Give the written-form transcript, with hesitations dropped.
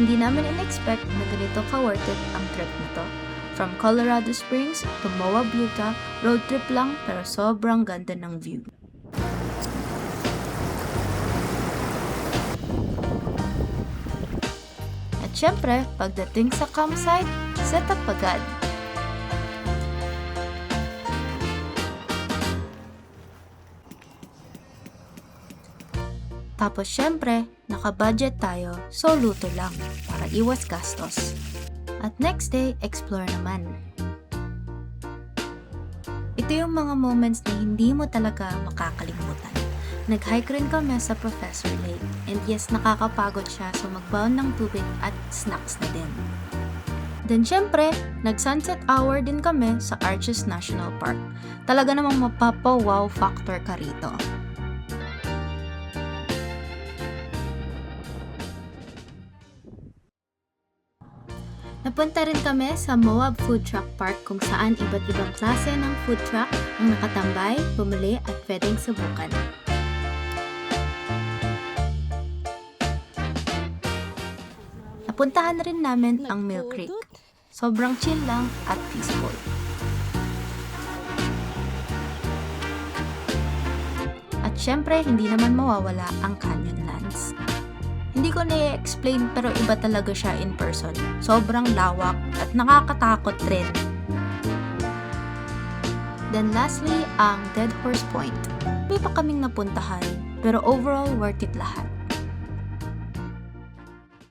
Hindi namin in-expect na ganito ka-worth it ang trip nito. From Colorado Springs to Moab, Utah, road trip lang pero sobrang ganda ng view. At syempre, pagdating sa campsite, set up agad. Tapos syempre, naka-budget tayo, so luto lang para iwas gastos. At next day, explore naman. Ito yung mga moments na hindi mo talaga makakalimutan. Nag-hike rin kami sa Professor Lake. And yes, nakakapagod siya so magbaon ng tubig at snacks na din. Then syempre, nag-sunset hour din kami sa Arches National Park. Talaga namang mapapa-wow factor ka rito. Napunta rin kami sa Moab Food Truck Park kung saan iba't ibang klase ng food truck ang nakatambay, bumili at pwedeng subukan. Napuntahan rin namin ang Mill Creek. Sobrang chill lang at peaceful. At syempre, hindi naman mawawala ang Canyonlands. Hindi ko na-explain pero iba talaga siya in person. Sobrang lawak at nakakatakot rin. Then lastly, ang Dead Horse Point. May pa kaming napuntahan pero overall worth it lahat.